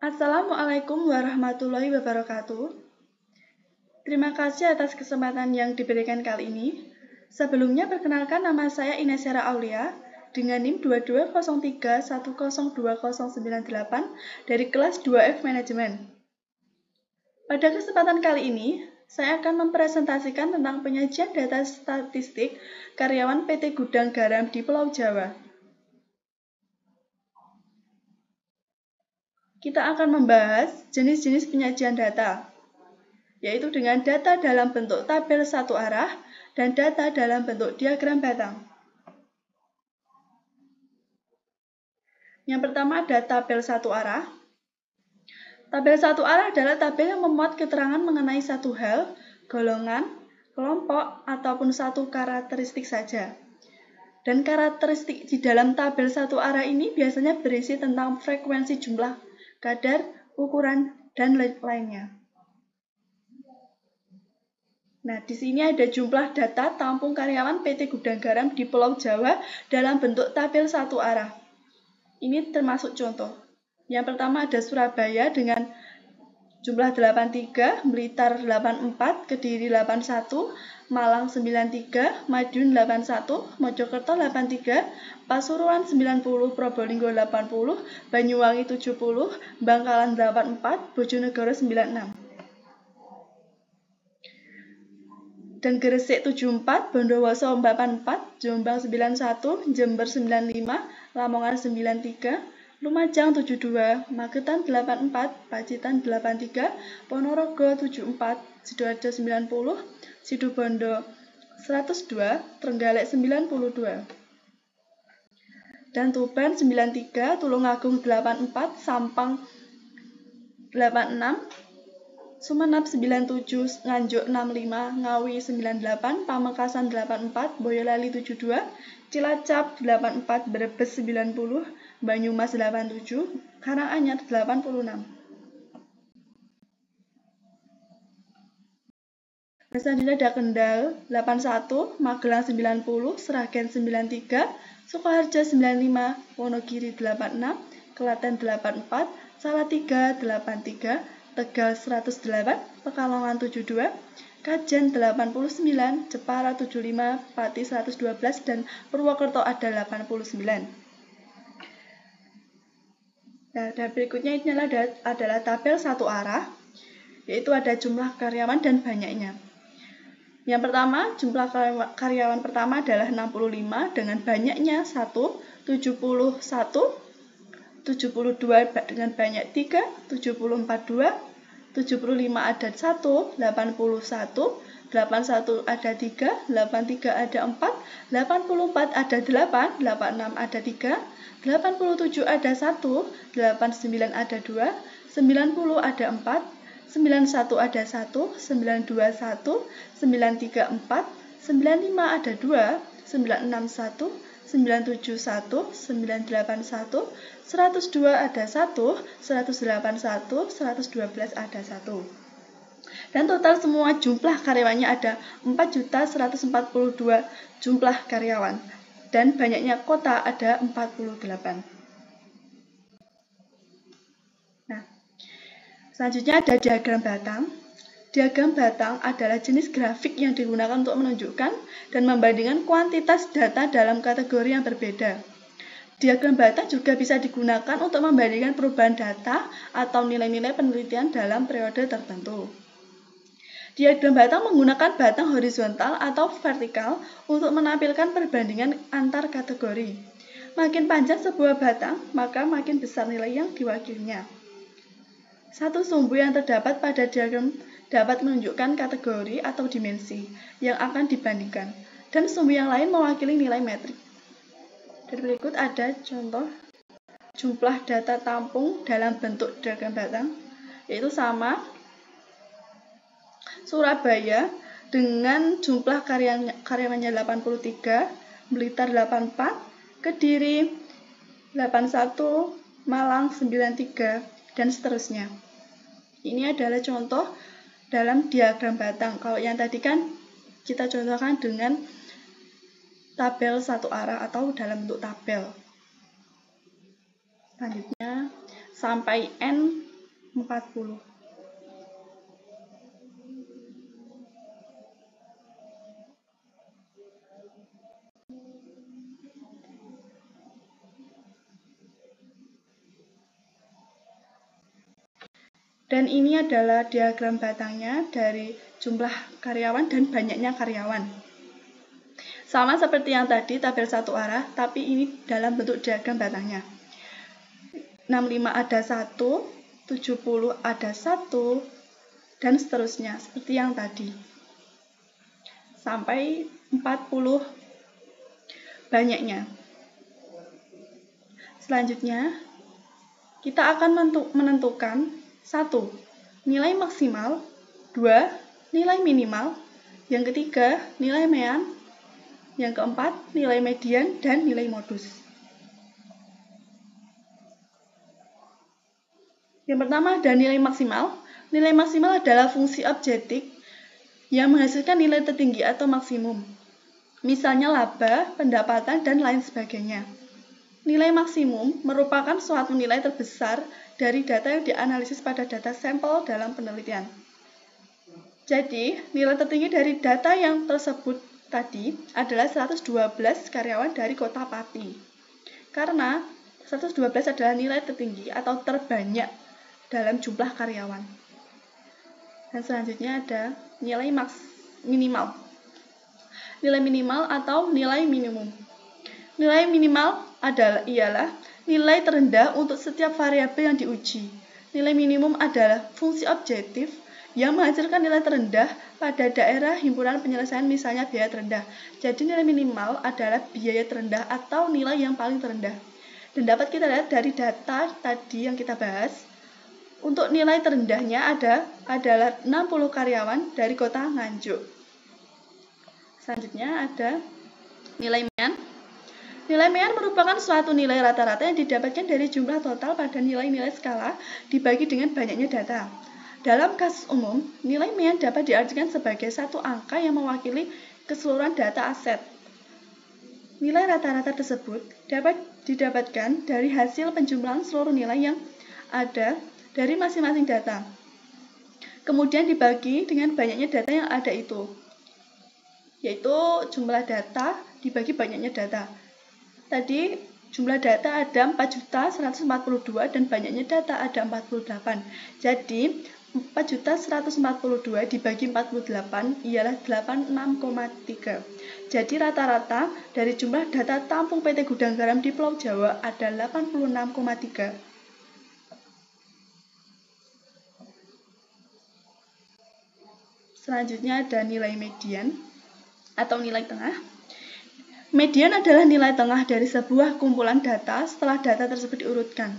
Assalamualaikum warahmatullahi wabarakatuh. Terima kasih atas kesempatan yang diberikan kali ini. Sebelumnya perkenalkan, nama saya Inesyara Aulia dengan NIM 2203102098 dari kelas 2F Manajemen. Pada kesempatan kali ini, saya akan mempresentasikan tentang penyajian data statistik karyawan PT Gudang Garam di Pulau Jawa. Kita akan membahas jenis-jenis penyajian data, yaitu dengan data dalam bentuk tabel satu arah dan data dalam bentuk diagram batang. Yang pertama ada tabel satu arah. Tabel satu arah adalah tabel yang memuat keterangan mengenai satu hal, golongan, kelompok, ataupun satu karakteristik saja. Dan karakteristik di dalam tabel satu arah ini biasanya berisi tentang frekuensi jumlah, kadar, ukuran, dan lainnya. Nah, di sini ada jumlah data tampung karyawan PT Gudang Garam di Pulau Jawa dalam bentuk tabel satu arah. Ini termasuk contoh. Yang pertama ada Surabaya dengan jumlah 83, Blitar 84, Kediri 81, Malang 93, Madiun 81, Mojokerto 83, Pasuruan 90, Probolinggo 80, Banyuwangi 70, Bangkalan 84, Bojonegoro 96. Dan Gresik 74, Bondowoso 44, Jombang 91, Jember 95, Lamongan 93, Lumajang 72, Magetan 84, Pacitan 83, Ponorogo 74, Sidoarjo 90, Situbondo 102, Trenggalek 92. Dan Tuban 93, Tulungagung 84, Sampang 86, Sumenep 97, Nganjuk 65, Ngawi 98, Pamekasan 84, Boyolali 72, Cilacap 84, Brebes 90, Banyumas 87, Karanganyar 86. Selanjutnya ada Kendal 81, Magelang 90, Sragen 93, Sukoharjo 95, Wonogiri 86, Klaten 84, Salatiga 83, Tegal 108, Pekalongan 72, Kajen 89, Jepara 75, Pati 112, dan Purwokerto ada 89. Nah, dan berikutnya ini adalah tabel satu arah, yaitu ada jumlah karyawan dan banyaknya. Yang pertama, jumlah karyawan pertama adalah 65 dengan banyaknya 1, 71, 72 dengan banyak 3, 74 2, 75 ada 1, 81, 81 ada 3, 83 ada 4, 84 ada 8, 86 ada 3, 87 ada 1, 89 ada 2, 90 ada 4, 91 ada 1, 92 1, 93 4, 95 ada 2, 96 1, 97 1, 98 1, 102 ada 1, 108 1, 112 ada 1. Dan total semua jumlah karyawannya ada 4.142 jumlah karyawan. Dan banyaknya kota ada 48. Selanjutnya ada diagram batang. Diagram batang adalah jenis grafik yang digunakan untuk menunjukkan dan membandingkan kuantitas data dalam kategori yang berbeda. Diagram batang juga bisa digunakan untuk membandingkan perubahan data atau nilai-nilai penelitian dalam periode tertentu. Diagram batang menggunakan batang horizontal atau vertikal untuk menampilkan perbandingan antar kategori. Makin panjang sebuah batang, maka makin besar nilai yang diwakilinya. Satu sumbu yang terdapat pada diagram dapat menunjukkan kategori atau dimensi yang akan dibandingkan, dan sumbu yang lain mewakili nilai metrik. Dan berikut ada contoh jumlah data tampung dalam bentuk diagram batang, yaitu sama Surabaya dengan jumlah karyawannya 83, Blitar 84, Kediri 81, Malang 93, dan seterusnya. Ini adalah contoh dalam diagram batang. Kalau yang tadi kan kita contohkan dengan tabel satu arah atau dalam bentuk tabel. Selanjutnya sampai N40. Dan ini adalah diagram batangnya dari jumlah karyawan dan banyaknya karyawan. Sama seperti yang tadi, tabel satu arah, tapi ini dalam bentuk diagram batangnya. 65 ada 1, 70 ada 1, dan seterusnya, seperti yang tadi. Sampai 40 banyaknya. Selanjutnya, kita akan menentukan 1. Nilai maksimal, 2. Nilai minimal, yang ketiga nilai mean, yang keempat nilai median, dan nilai modus. Yang pertama ada nilai maksimal. Nilai maksimal adalah fungsi objektif yang menghasilkan nilai tertinggi atau maksimum. Misalnya laba, pendapatan, dan lain sebagainya. Nilai maksimum merupakan suatu nilai terbesar dari data yang dianalisis pada data sampel dalam penelitian. Jadi, nilai tertinggi dari data yang tersebut tadi adalah 112 karyawan dari Kota Pati. Karena 112 adalah nilai tertinggi atau terbanyak dalam jumlah karyawan. Dan selanjutnya ada nilai minimal. Nilai minimal atau nilai minimum. Nilai minimal ialah nilai terendah untuk setiap variabel yang diuji. Nilai minimum adalah fungsi objektif yang menghasilkan nilai terendah pada daerah himpunan penyelesaian, misalnya biaya terendah. Jadi nilai minimal adalah biaya terendah atau nilai yang paling terendah. Dan dapat kita lihat dari data tadi yang kita bahas, untuk nilai terendahnya adalah 60 karyawan dari Kota Nganjuk. Selanjutnya ada nilai mean. Nilai mean merupakan suatu nilai rata-rata yang didapatkan dari jumlah total pada nilai-nilai skala dibagi dengan banyaknya data. Dalam kasus umum, nilai mean dapat diartikan sebagai satu angka yang mewakili keseluruhan data aset. Nilai rata-rata tersebut dapat didapatkan dari hasil penjumlahan seluruh nilai yang ada dari masing-masing data. Kemudian dibagi dengan banyaknya data yang ada itu, yaitu jumlah data dibagi banyaknya data. Tadi jumlah data ada 4.142 dan banyaknya data ada 48. Jadi 4.142 dibagi 48 ialah 86,3. Jadi rata-rata dari jumlah data tampung PT Gudang Garam di Pulau Jawa ada 86,3. Selanjutnya ada nilai median atau nilai tengah. Median adalah nilai tengah dari sebuah kumpulan data setelah data tersebut diurutkan.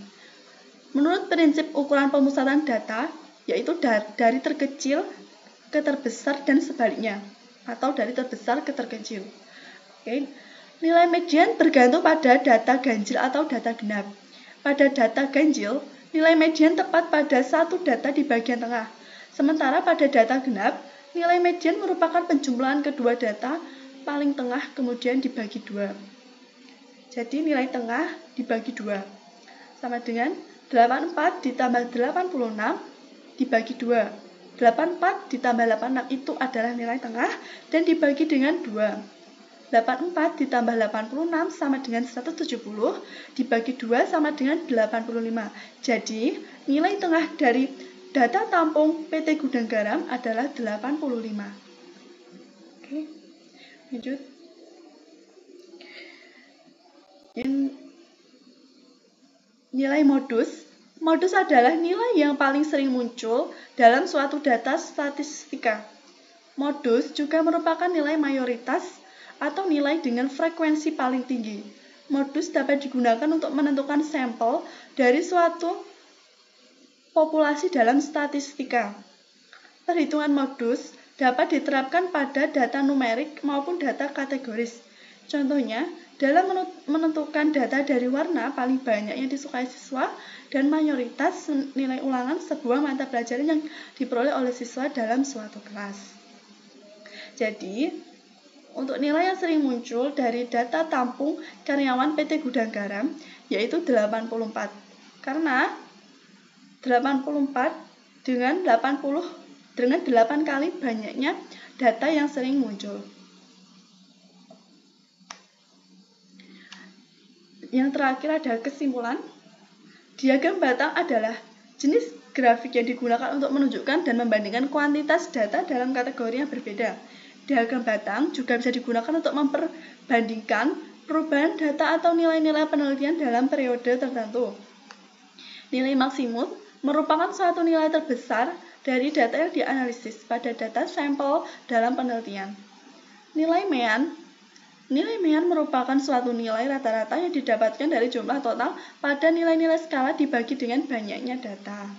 Menurut prinsip ukuran pemusatan data, yaitu dari terkecil ke terbesar dan sebaliknya, atau dari terbesar ke terkecil. Oke. Nilai median bergantung pada data ganjil atau data genap. Pada data ganjil, nilai median tepat pada satu data di bagian tengah. Sementara pada data genap, nilai median merupakan penjumlahan kedua data paling tengah kemudian dibagi 2. Jadi nilai tengah dibagi 2 sama dengan 84 ditambah 86 dibagi 2. 84 ditambah 86 itu adalah nilai tengah dan dibagi dengan 2. 84 ditambah 86 sama dengan 170 dibagi 2 sama dengan 85. Jadi nilai tengah dari data tampung PT Gudang Garam adalah 85. Oke. Lanjut. Nilai modus. Modus adalah nilai yang paling sering muncul dalam suatu data statistika. Modus juga merupakan nilai mayoritas atau nilai dengan frekuensi paling tinggi. Modus dapat digunakan untuk menentukan sampel dari suatu populasi dalam statistika. Perhitungan modus dapat diterapkan pada data numerik maupun data kategoris. Contohnya, dalam menentukan data dari warna paling banyak yang disukai siswa dan mayoritas nilai ulangan sebuah mata pelajaran yang diperoleh oleh siswa dalam suatu kelas. Jadi, Untuk nilai yang sering muncul dari data tampung karyawan PT Gudang Garam, yaitu 84. Karena 84 dengan 8 kali banyaknya data yang sering muncul. Yang terakhir ada kesimpulan. Diagram batang adalah jenis grafik yang digunakan untuk menunjukkan dan membandingkan kuantitas data dalam kategori yang berbeda. Diagram batang juga bisa digunakan untuk memperbandingkan perubahan data atau nilai-nilai penelitian dalam periode tertentu. Nilai maksimum merupakan suatu nilai terbesar dari data yang dianalisis pada data sampel dalam penelitian. Nilai mean merupakan suatu nilai rata-rata yang didapatkan dari jumlah total pada nilai-nilai skala dibagi dengan banyaknya data.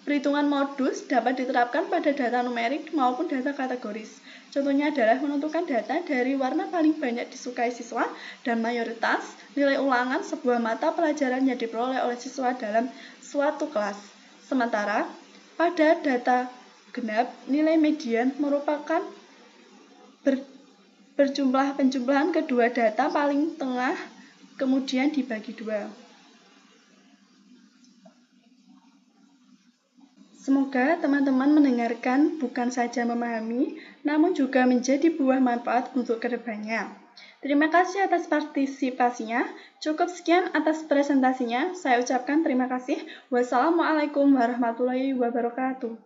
Perhitungan modus dapat diterapkan pada data numerik maupun data kategoris. Contohnya adalah menentukan data dari warna paling banyak disukai siswa dan mayoritas nilai ulangan sebuah mata pelajaran yang diperoleh oleh siswa dalam suatu kelas. Sementara, pada data genap, nilai median merupakan penjumlahan kedua data paling tengah kemudian dibagi dua. Semoga teman-teman mendengarkan bukan saja memahami, namun juga menjadi buah manfaat untuk kedepannya. Terima kasih atas partisipasinya. Cukup sekian atas presentasinya. Saya ucapkan terima kasih. Wassalamualaikum warahmatullahi wabarakatuh.